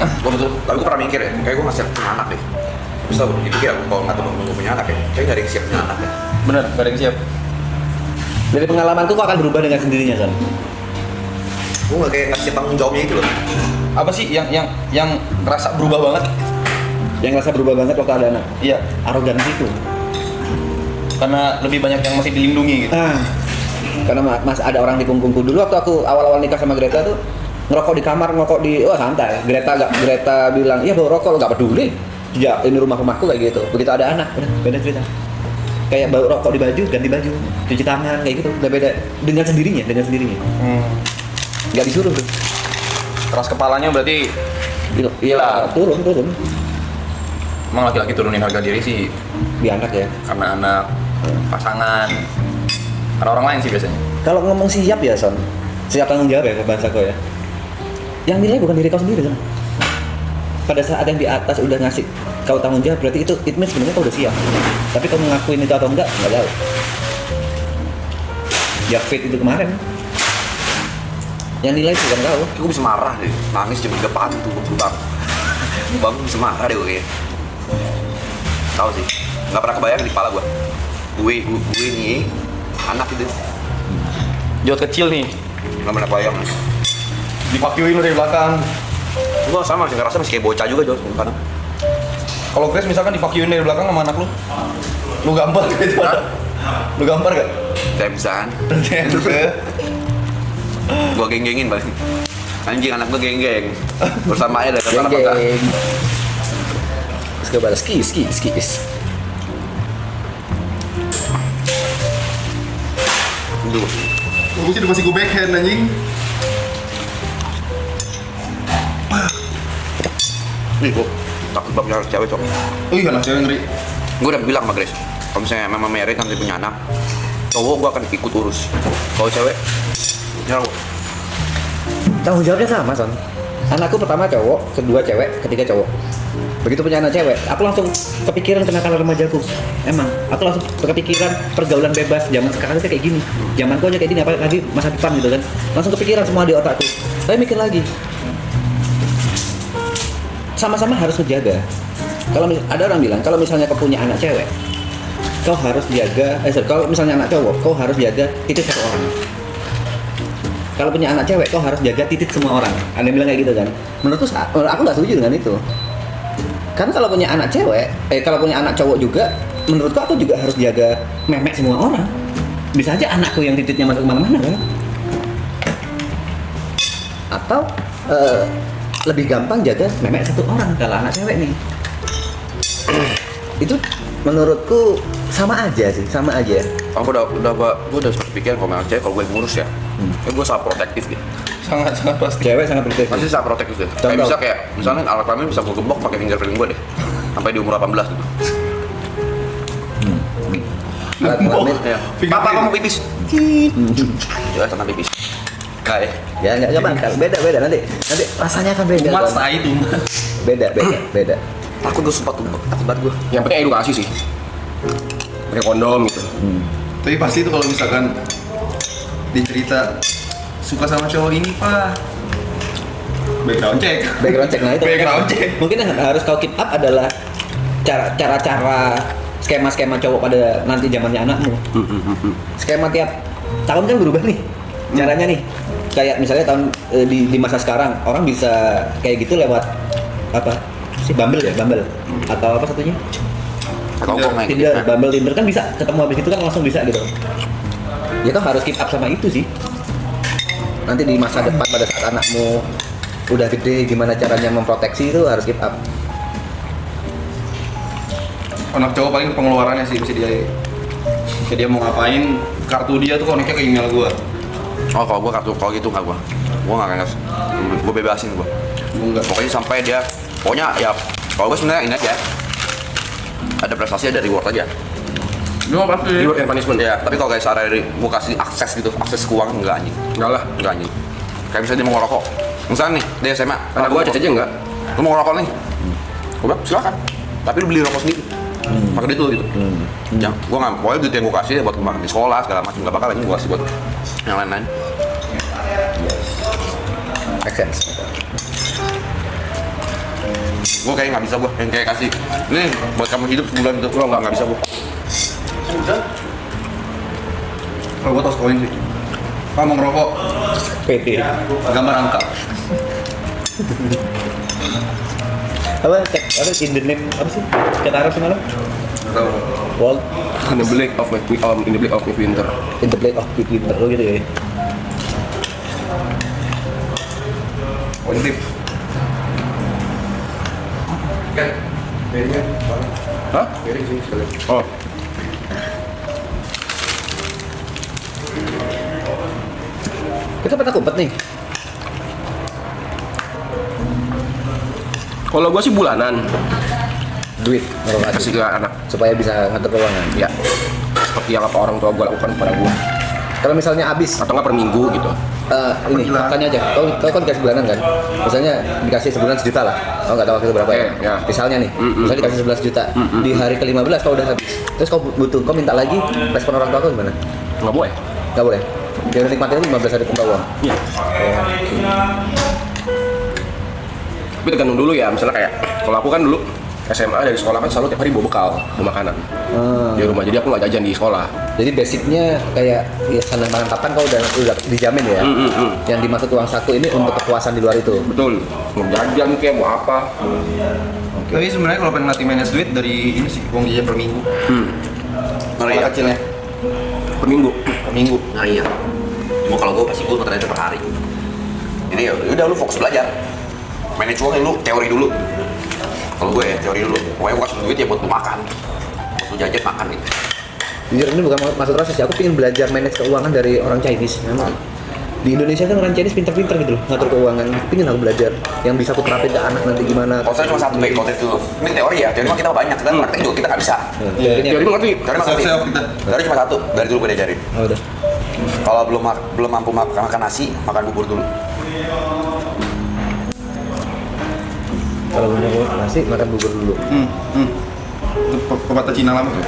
Tapi gue pernah mikir ya, kayak gue ngasih punya anak deh. Bisa dipikir aku kalau nggak gue punya anak ya, kayak gak ada yang siap punya anak ya. Bener, gak ada yang siap. Dari pengalamanku kok akan berubah dengan sendirinya kan. Gue nggak kayak ngasih tanggung jawabnya itu loh. Apa sih yang rasa berubah banget? Yang ngerasa berubah banget waktu ada anak. Iya, Arogansi itu. karena lebih banyak yang masih dilindungi gitu. Karena mas ada orang di punggungku dulu waktu aku awal-awal nikah sama Greta tuh ngerokok di kamar, ngerokok di santai. Greta bilang, "Iya bawa rokok, lo gak peduli." Ya ini rumahku kayak gitu. Begitu ada anak, udah beda cerita. Kayak bawa rokok di baju, ganti baju, cuci tangan kayak gitu. Udah beda dengan sendirinya. Nggak disuruh tuh. Keras kepalanya berarti Iya, turun. emang laki-laki turunin harga diri sih Di anak ya. karena anak, pasangan, karena orang lain sih biasanya. Kalau ngomong siap ya Son, siap tanggung jawab ya ke bahasa kau ya. Yang nilai bukan diri kau sendiri kan. Pada saat yang di atas udah ngasih kau tanggung jawab, berarti itu it means sebenarnya kau udah siap. Tapi kau mengakuin itu atau enggak tahu. Ya fit itu kemarin. Yang nilai bukan kau. Gue bisa marah deh, nangis jam 3 pagi tuh bang bisa marah deh gue. Tahu sih, nggak pernah kebayang di kepala gue. Gue nih anak itu Jod kecil nih, nggak pernah kebayang. dipakyuin lu dari belakang. Gue sama masih ngerasa masih kayak bocah juga Jod kadang. Kalau Grace misalkan dipakyuin dari belakang sama anak lu gampar gitu. Lu gampar gak? Temsan, gue geng-gengin balik. Anjing anak gue geng-geng bersama aja dari kata-kata. Terus gue balas ski. Duh, Gue sih masih gue backhand anjing. nih gue takut banget punya cewek cok. Oh iya, anak cewek ngeri. Gue udah bilang sama Grace, kalau misalnya memang married nanti punya anak, cowok gue akan ikut urus. Kalau cewek, ya Tanggung jawabnya sama Son. Anakku pertama cowok, kedua cewek, ketiga cowok. Begitu punya anak cewek, aku langsung kepikiran kenakalan remajaku. Emang, aku langsung kepikiran pergaulan bebas zaman sekarang itu kayak gini. Zamanku aja kayak gini, apalagi masa depan gitu kan. Langsung kepikiran semua di otakku. Tapi mikir lagi, sama-sama harus menjaga. Kalau ada orang bilang, kalau misalnya kau punya anak cewek, kau harus jaga. Kalau misalnya anak cowok, kau harus jaga titik satu orang. Kalau punya anak cewek, kau harus jaga titik semua orang. Ada yang bilang kayak gitu kan. Menurutku, aku nggak setuju dengan itu. Karena kalau punya anak cewek, kalau punya anak cowok juga, menurutku aku juga harus jaga memek semua orang. Bisa aja anakku yang titiknya masuk kemana-mana kan. Atau lebih gampang jaga memek satu orang kalau anak cewek nih. Itu menurutku sama aja sih, sama aja. aku udah berpikir kalau memang cewek, kalau gue ngurus ya, kayak gue sangat protektif gitu. Sangat pasti. Cewek sangat protektif. Pasti sangat protektif deh. Kayak Contoh. bisa kayak, misalnya alat kelamin bisa gue gembok pakai fingerprint gue deh, sampai di umur 18 gitu. Alat kelamin. Ya. Papa kamu pipis. Jelas tentang pipis. Kayak Ya nggak bakal. Beda nanti rasanya akan beda. Umat Son. saya itu. Beda. takut gue sumpah tuh, takut banget gue. Yang penting edukasi sih. Pakai kondom gitu. Tapi pasti itu kalau misalkan dicerita suka sama cowok ini pak, background check. Nah itu. Background check. Mungkin yang harus kau keep up adalah cara skema cowok pada nanti zamannya anakmu. Skema tiap tahun kan berubah nih caranya nih. Kayak misalnya tahun di masa sekarang orang bisa kayak gitu lewat apa sih, Bumble atau apa satunya, Atau kok kayak gitu. Tinder, Bumble, Tinder kan bisa ketemu habis itu kan langsung bisa gitu. Ya tuh harus keep up sama itu sih. Nanti di masa depan pada saat anakmu udah gede, gimana caranya memproteksi itu harus keep up. Anak cowok paling pengeluarannya sih mesti dia mau ngapain, kartu dia tuh koneknya ke email gua. Oh kalau gue kartu kalau gitu nggak gue nggak ngas, gue bebasin gue. Enggak. Pokoknya sampai dia, pokoknya ya kalau gue sebenarnya ini aja, ada prestasi ada reward aja. Dia pasti. Reward and punishment. Ya, tapi kalau kayak cara dari gue kasih akses gitu, akses keuangan enggak anjing. Enggak lah. Enggak anjing. Kayak misalnya dia mau ngerokok. Misalnya nih, dia SMA. Anak gua aja enggak. Lu mau ngerokok nih? Gue bilang silakan. Tapi lu beli rokok sendiri. Pakai duit lu gitu. Jangan, gue nggak, pokoknya duit yang gue kasih ya buat kembang di sekolah segala macam, nggak bakal anjing gue kasih buat yang lain-lain. Make sense. Gue kayak nggak bisa gue, yang kayak kasih ini buat kamu hidup sebulan itu, gue nggak bisa gue. Kalau gue tos koin sih. Pak mau ngerokok, PT. gambar angka. Apa in the name apa sih? Kata Arab semalam? Nggak tahu. World In the black of my winter. in the blade of winter oh gitu ya. Koin tip. Kan, berinya, Hah? beri sih sekalian. Oh. Kita pernah kumpet nih. Kalau gua sih bulanan Duit naruh kasih ke anak. supaya bisa ngatur keuangan. Ya. Seperti yang apa orang tua gua lakukan kepada gua. Kalau misalnya habis Atau nggak per minggu gitu. ini Gila. faktanya aja. Kau kan dikasih bulanan kan? Misalnya dikasih sebulan 1 juta lah. Kau nggak tahu waktu itu berapa ya? Ya. Misalnya nih, misalnya dikasih 11 juta. Di hari ke-15 kau udah habis. Terus kau butuh, kau minta lagi, respon orang tua kau gimana? Nggak boleh. Nggak boleh. Dia udah nikmatin aja 15 hari kumpul uang. Iya. Tapi tergantung dulu ya. Misalnya kayak kalau aku kan dulu SMA dari sekolah kan selalu tiap hari bawa bekal, bawa makanan di rumah. Jadi aku nggak jajan di sekolah. Jadi basicnya kayak ya sandang pangan papan kau udah dijamin ya. Yang dimaksud uang saku ini untuk kepuasan di luar itu. Betul. Mau jajan kayak mau apa. Tapi sebenarnya kalau pengen latih manage duit dari ini sih, uang jajan per minggu. Ngeri ya? Kecilnya. Per minggu. Per minggu. Ngeri ya. Cuma kalau gue pasti gue ternyata per hari. Jadi ya udah lu fokus belajar. Manage uangnya lu teori dulu. Kalau gue ya teori dulu. Pokoknya gue kasih duit ya buat lu makan. Buat lu jajan makan gitu. Jujur ini bukan maksud rasis ya, aku pengen belajar manage keuangan dari orang Chinese. Memang di Indonesia kan orang Chinese pinter-pinter gitu loh ngatur keuangan. Pengen aku belajar yang bisa aku terapin ke anak nanti gimana. Kalau saya cuma satu baik konten dulu. Ini teori ya, teori mah kita banyak. Kita praktek juga kita nggak bisa. Teori lu ngerti? Teori mah ngerti. Self-self kita. Teori cuma satu, dari dulu gue diajarin. Oh, udah. Kalau belum mampu makan nasi, makan bubur dulu. Kalau mau nasi makan bubur dulu. Itu pepatah Cina lama tuh.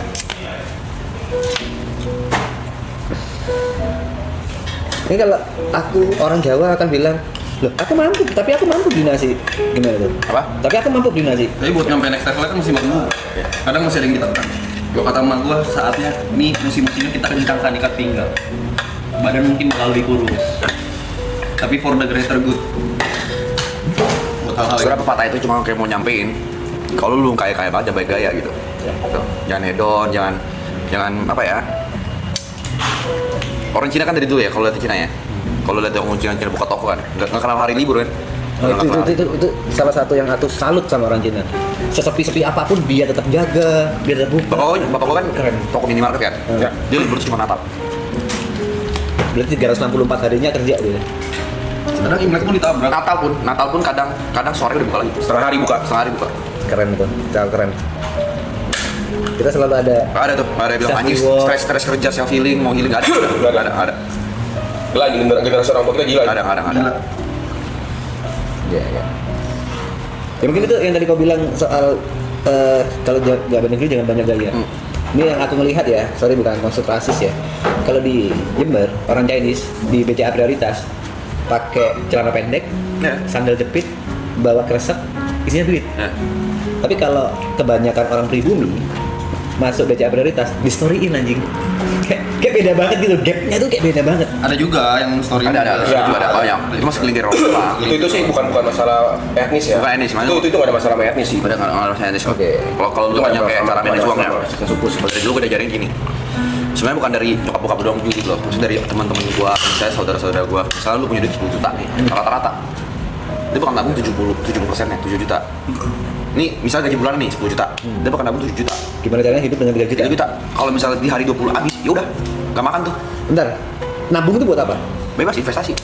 Ini kalau aku orang Jawa akan bilang, loh aku mampu, tapi aku mampu beli nasi. Gimana tuh? Apa? Tapi aku mampu beli nasi. Tapi buat nyampe next level kan mesti makan bubur. Kadang masih ada yang ditentang. Kalau kata emak gua, saatnya nih musim-musimnya kita kencangkan ikat pinggang. Badan mungkin bakal lebih kurus. Tapi for the greater good. Buat hal-hal Sebenarnya pepatah itu cuma kayak mau nyampein. Kalau lu kaya banget, jangan baik gaya gitu. Tuh. Jangan hedon, jangan apa ya? Orang Cina kan dari dulu ya, kalau lihat Cina ya. Kalau lihat orang Cina buka toko kan, nggak kenal hari libur kan. Nah, Nggak kenal. itu salah satu yang aku salut sama orang Cina. Sesepi-sepi apapun dia tetap jaga, dia tetap buka. Bapak gua kan Keren. toko minimarket kan. Ya. Dia libur cuma Natal. Berarti 364 harinya kerja dia. Kadang Imlek pun ditabrak. Natal pun kadang sore udah buka lagi. Setengah hari buka. Setengah hari buka. Keren itu, sangat keren. Kita selalu ada Ada tuh, ada yang bilang Self anjing reward. stres kerja self healing mau healing ada. Ada. Gila, generasi orang tua kita gila. Ada. ya. Ya mungkin itu yang tadi kau bilang soal kalau jabat negeri jangan banyak gaya. Ini yang aku melihat ya, sorry bukan maksud rasis ya. Kalau di Jember, orang Chinese di BCA Prioritas pakai celana pendek, Ya. sandal jepit, bawa kresek, isinya duit. Ya. Tapi kalau kebanyakan orang pribumi masuk BCA Prioritas, di storyin anjing. Kayak beda banget gitu, gapnya tuh kayak beda banget. Ada juga yang story. Ada Ya. juga ada banyak. Itu masih kelintir orang tua. Itu sih bukan masalah etnis ya. Bukan etnis, mana? Itu nggak ada masalah sama etnis sih. Ada nggak saya etnis. Oke. Kalau lu Itu tanya sama- kayak sama- cara manage sama- uangnya, sama- suku dari dulu gue diajarin gini. Sebenarnya bukan dari nyokap bokap doang juga gitu loh. Maksudnya dari teman-teman gua, misalnya saudara-saudara gua. Misalnya lu punya duit 10 juta nih, rata-rata. Dia bakal nabung 70%-nya, 7 juta. Nih, misalnya gaji bulanan nih 10 juta. Dia bakal nabung 7 juta. Gimana caranya hidup dengan 3 juta? 3 juta. Kalau misalnya di hari 20 habis, ya udah, nggak makan tuh. Bentar, nabung itu buat apa? Bebas investasi.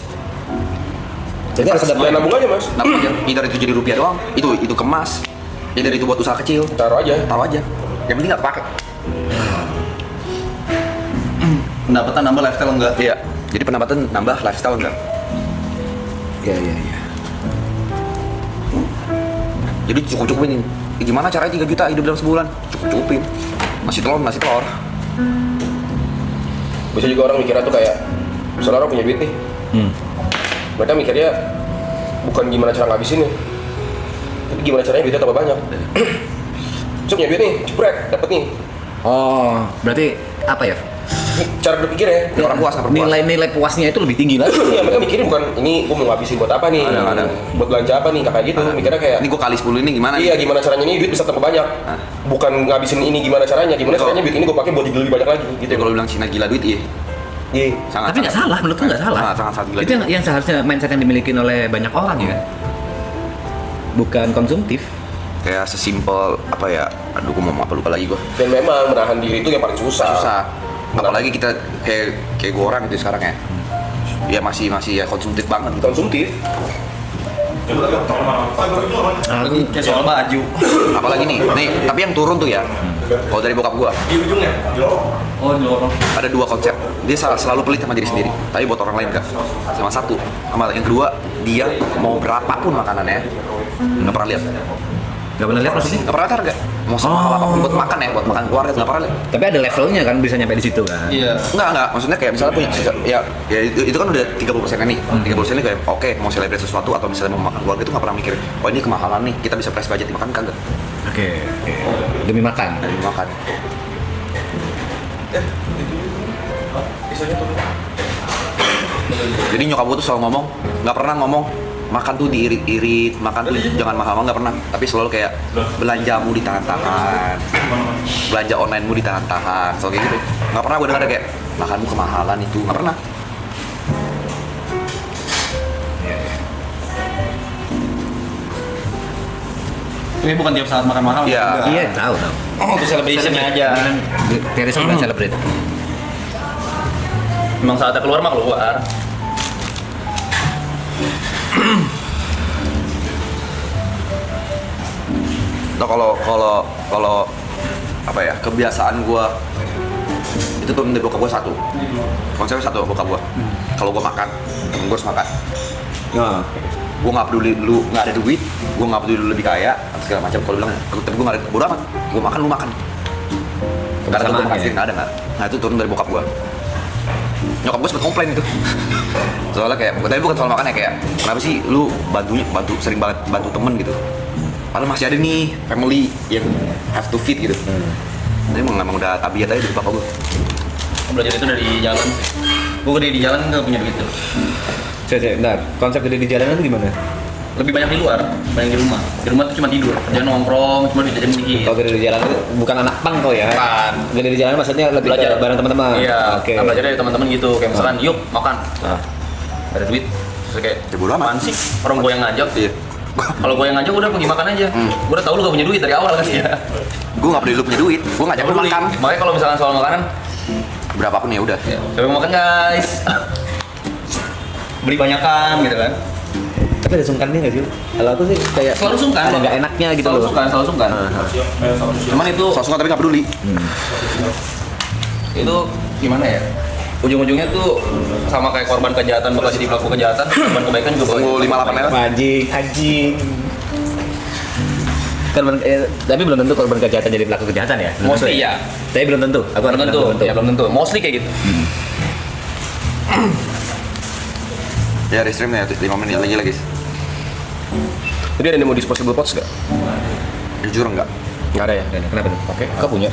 Jadi harus ada Ya nabung aja mas. Nabung aja. Either itu jadi rupiah doang, itu kemas. Ya dari itu buat usaha kecil. Taruh aja. Taruh aja. Yang penting nggak kepake. Pendapatan nambah lifestyle enggak? Iya. Jadi pendapatan nambah, lifestyle enggak. Ya. Jadi cukup-cukupin. Gimana caranya 3 juta hidup dalam sebulan? Cukup-cukupin. Nasi telur. Bisa juga orang mikirnya tuh kayak, misalnya orang punya duit nih, mereka mikirnya bukan gimana cara ngabisinnya, Tapi gimana caranya duitnya tambah banyak? Cuk, punya duit nih, ceprek, dapet nih. Oh, berarti apa ya? Cara berpikir ya. Orang puas, orang puas. Nilai-nilai puasnya itu lebih tinggi lagi. Iya, mereka mikirin bukan ini gue mau ngabisin buat apa nih, Ada. buat belanja apa nih, kayak gitu. Mikirnya kayak Ini gue kali 10 ini gimana? iya gimana caranya nih duit bisa tambah banyak. Bukan ngabisin ini gimana caranya Betul. caranya duit ini gue pakai buat jadi lebih banyak lagi gitu. Gitu kalau bilang Cina gila duit, iya. Iya. Sangat. Tapi nggak salah, menurutku nggak salah. Sangat gila. Itu yang seharusnya mindset yang dimiliki oleh banyak orang ya. Bukan konsumtif. Kayak sesimpel apa ya? Aduh, gue mau apa lupa lagi gue. Dan memang menahan diri itu yang paling susah. Susah. Apalagi kita kayak gue orang gitu sekarang ya. Ya masih ya konsumtif banget gitu. Konsumtif. Kayak soal baju. Apalagi nih, tapi yang turun tuh ya. Kalau dari bokap gua, Oh, di lorong. ada 2 konsep. Dia selalu pelit sama diri sendiri, tapi buat orang lain enggak. Sama satu, sama yang kedua, dia mau berapapun makanannya, nggak pernah lihat. Nggak pernah lihat maksudnya? Nggak pernah lihat harga. Mau semahal apapun buat makan ya, buat makan keluarga nggak pernah lihat. Tapi ada levelnya kan bisa nyampe di situ kan. Iya. Enggak. Maksudnya kayak misalnya punya sisa, ya itu kan udah 30% nih. 30% ini kayak oke, mau celebrate sesuatu atau misalnya mau makan keluarga itu nggak pernah mikir, oh ini kemahalan nih, kita bisa price budget dimakan kagak. Oke. Demi makan. Dan makan. Jadi nyokap gue tuh selalu ngomong, nggak pernah ngomong makan tuh diirit-irit, makan tuh jangan mahal-mahal, nggak pernah. Tapi selalu kayak belanjamu ditahan-tahan, belanja onlinemu ditahan-tahan, selalu kayak gitu. Nggak pernah gue dengar ada kayak makanmu kemahalan itu, nggak pernah. Ini bukan tiap saat makan mahal. Iya. enggak. Iya, tahu. Oh, itu celebration aja. Teris bukan celebrate. Memang saatnya keluar mah keluar. Nah kalau apa ya, kebiasaan gue itu tuh dari bokap gue satu, konsepnya satu bokap gue. Kalau gue makan, temen gue harus makan. Nah, Gue nggak peduli lu nggak ada duit, gue nggak peduli lu lebih kaya segala macam. Kalau bilang tapi gue nggak ada, bodo amat, gue makan lu makan. Karena gue Kebersamaan makan ya? nggak ada nggak. Nah itu turun dari bokap gue. Nyokap gue sempet komplain itu. Soalnya kayak, tapi bukan soal makan ya, kayak kenapa sih lu bantu sering banget bantu temen gitu. Padahal masih ada nih family yang have to feed gitu. Tapi emang udah tabiat aja dari bapak gue. Belajar itu dari jalan. Gue gede di jalan nggak punya duit tuh. bentar. Konsep gede di jalanan itu gimana? Lebih banyak di luar, banyak di rumah. Di rumah tuh cuma tidur, kerja nongkrong, cuma duit jajan dikit. Kalau gede di jalanan itu bukan anak pang kok ya? Bukan. Gede di jalanan maksudnya lebih Belajar bareng teman-teman. Iya. Oke. Nah, belajar dari teman-teman gitu. Kayak misalkan, yuk makan. Ah. Ada duit. Terus kayak, Ya bodo amat. apaan sih? Orang gue yang ngajak. Iya. Kalau gue yang ngajak udah pergi makan aja. Gue udah tahu lu gak punya duit dari awal kan ya. Gue nggak peduli lu punya duit, gue ngajak lu Peduli. makan. Makanya kalau misalkan soal makanan, Berapapun ya udah. coba mau makan guys. Beli banyakan gitu kan. Tapi ada sungkannya nggak sih? Kalau aku sih kayak Selalu sungkan. ada nggak enaknya gitu Selalu loh. sungkan. Cuman itu Sosok tapi nggak peduli. itu gimana ya? Ujung-ujungnya tuh sama kayak korban kejahatan bakal jadi pelaku kejahatan, korban kebaikan juga bakal Tunggu jadi 58 merah. Anjing. Tapi belum tentu korban kejahatan jadi pelaku kejahatan ya. Mostly ya. Tapi belum tentu. Aku Belum tentu. Ya belum tentu. Mostly kayak gitu. Ya restream ya 5 menit lagi guys. Jadi ada yang mau disposable pots gak? Jujur enggak. Nggak ada ya? Kenapa tuh? Oke, kau punya?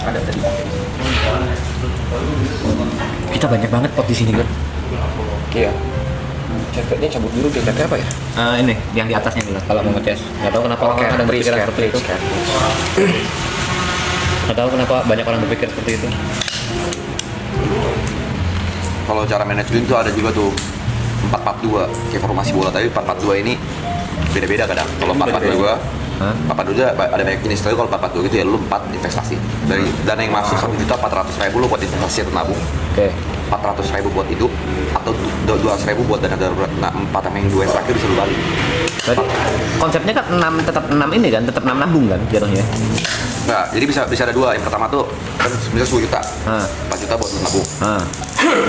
Ada tadi. Kita banyak banget pot di sini kan. Iya. Cepetnya cabut dulu, cepetnya apa ya? Ini yang di atasnya dulu. Kalau mau ngetes, nggak tahu kenapa orang ada berpikiran seperti itu. Nggak tahu kenapa banyak orang berpikir seperti itu. Kalau cara manajemen itu ada juga tuh 442 kayak formasi bola, tapi 442 ini beda-beda kadang. Kalau 442 gua, 442 ada banyak jenis, tapi kalau 442 gitu ya lu 4 investasi. Dari dana yang masuk 1.400.000 lu buat investasi atau nabung. Oke. 400.000 buat hidup atau 200.000 buat dana darurat. Nah, 4 yang 2 yang terakhir bisa lu balik. Berarti konsepnya kan 6 tetap 6 ini kan, tetap 6 nabung kan jatuhnya. Nah, jadi bisa ada dua. Yang pertama tuh kan bisa 10 juta. 4 juta buat lu nabung.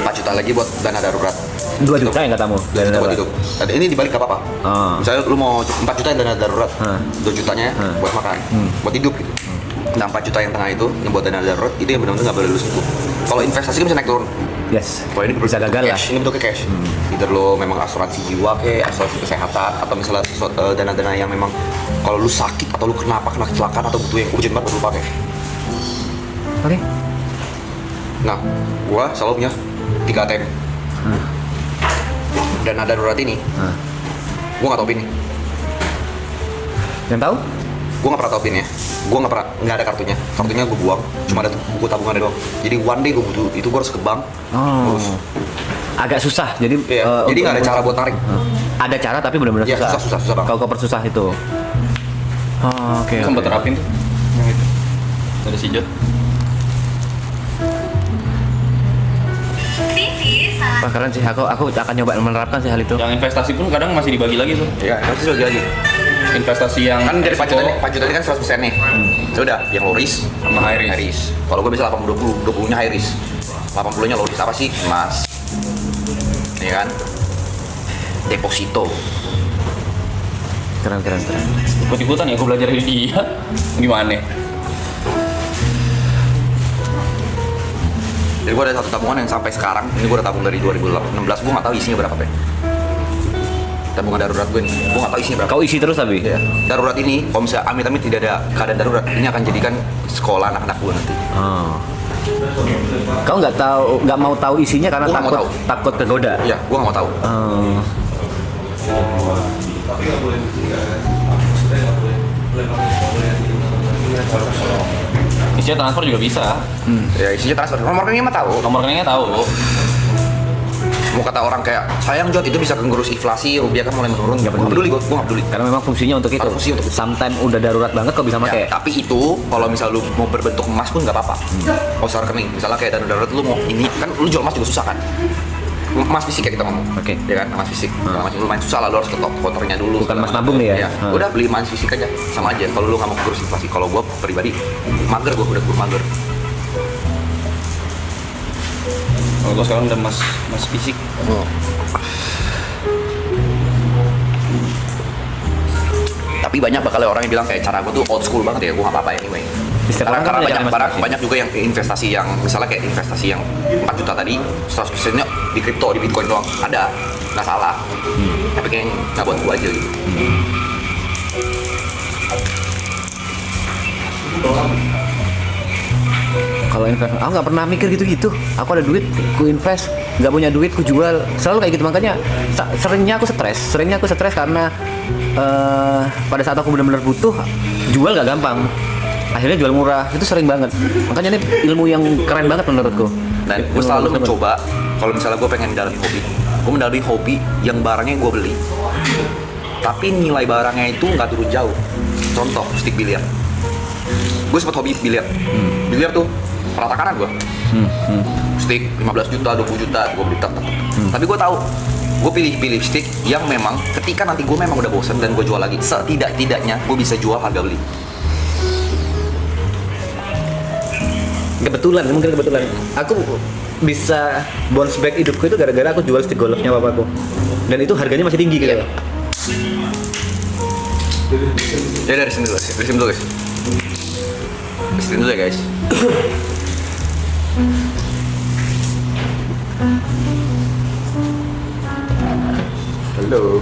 4 juta lagi buat dana darurat. 2 juta yang katamu. 2 juta buat hidup. Dan ini dibalik gak apa-apa. Misalnya lu mau 4 juta yang dana darurat, 2 jutanya buat makan, buat hidup gitu. Nah 4 juta yang tengah itu, yang buat dana darurat, itu yang benar-benar gak boleh lu sentuh. Kalau investasi kan bisa naik turun. Yes. Kalau ini Bisa gagal lah. cash, ini bentuknya cash. Either lo memang asuransi jiwa kayak asuransi kesehatan atau misalnya dana-dana yang memang kalau lu sakit atau lu kena kecelakaan atau butuh yang urgent banget lu pakai. Oke. Nah, gua selalu punya 3 ATM. Dana darurat ini, gua nggak tahu PIN. Yang tahu? Gue nggak pernah tahu PIN-nya. Gue nggak ada kartunya. Kartunya gue buang. Cuma ada buku tabungannya doang. Jadi one day gue butuh itu, gue harus ke bank. Terus, Agak susah. Jadi jadi nggak ada cara buat tarik. Ada cara tapi benar-benar Iya, susah. susah banget. Kau persusah itu. Oke. Sempet terapin tuh. Yang itu. Ada si Jod. Wah, keren sih. Aku akan nyoba menerapkan sih hal itu. Yang investasi pun kadang masih dibagi lagi tuh. Iya, pasti lagi. Investasi yang Kan dari risiko 4 juta ini kan 100% nih. Ya udah, yang low risk sama high risk. Kalau gue bisa 80-20, 20-nya high risk. 80-nya low risk apa sih? Emas. Iya kan? Deposito. Keren. Ikut-ikutan ya aku belajar dari dia. Gimana? Jadi gue ada satu tabungan yang sampai sekarang, ini gue udah tabung dari 2016, gue nggak tahu isinya berapa, Pe. Tabungan darurat gue nih, gue nggak tahu isinya berapa. Kau isi terus tapi. Ya. Darurat ini, kalau misalnya amit-amit tidak ada keadaan darurat, ini akan jadikan sekolah anak-anak gue nanti. Kau nggak mau tahu isinya karena Gua nggak mau takut kegoda. Iya, gue nggak mau tahu. Isinya transfer juga bisa. Ya isinya transfer, nomor rekeningnya mah tahu. Nomor rekeningnya tahu. Mau kata orang kayak, sayang Jod, itu bisa ngurus inflasi, rupiah kan mulai menurun. Gue nggak peduli, gue nggak peduli. Karena memang fungsinya untuk itu. Fungsi untuk itu. Sometimes udah darurat banget kau bisa pakai. Ya, tapi itu kalau misal lu mau berbentuk emas pun nggak apa-apa. Oh, secara rekening, misalnya kayak dana darurat lu mau ini kan lu jual emas juga susah kan. Emas fisik ya kita ngomong. Oke. Ya kan, emas fisik. Lumayan susah lah, lu harus ke konternya dulu. Bukan segala emas macam. nabung nih ya? Iya. Udah beli emas fisik aja, sama aja. Kalau lu nggak mau ngurus inflasi, kalau gua pribadi mager, gua udah mager. Kalau gue sekarang udah mas fisik. Tapi banyak bakal orang yang bilang kayak cara gue tuh old school banget ya, gue gak apa-apa anyway. Setiap orang kan Karena punya cara masing-masing. banyak juga yang investasi yang misalnya kayak investasi yang 4 juta tadi 100%-nya di kripto, di bitcoin doang, ada, nggak salah. Tapi kayaknya nggak buat gue aja gitu. Kalau invest, aku nggak pernah mikir gitu-gitu. Aku ada duit, ku invest. Nggak punya duit, ku jual. Selalu kayak gitu, makanya seringnya aku stres karena pada saat aku benar-benar butuh, jual nggak gampang. Akhirnya jual murah, itu sering banget. Makanya ini ilmu yang keren banget menurutku. Dan gue selalu mencoba, kalau misalnya gue pengen mendalami hobi, gue mendalami hobi yang barangnya gue beli, tapi nilai barangnya itu nggak turun jauh. Contoh, stick biliar. Gue sempat hobi biliar. Biliar tuh rata kanan gue. Stick 15 juta, 20 juta, gue beli tetap. Tapi gue tahu, gue pilih stick yang memang ketika nanti gue memang udah bosen dan gue jual lagi, setidak-tidaknya gue bisa jual harga beli. Mungkin kebetulan. Aku bisa bounce back hidupku itu gara-gara aku jual stick golfnya bapakku. Dan itu harganya masih tinggi gitu. Ya dari sini dulu guys. Dari sini dulu ya guys. Halo.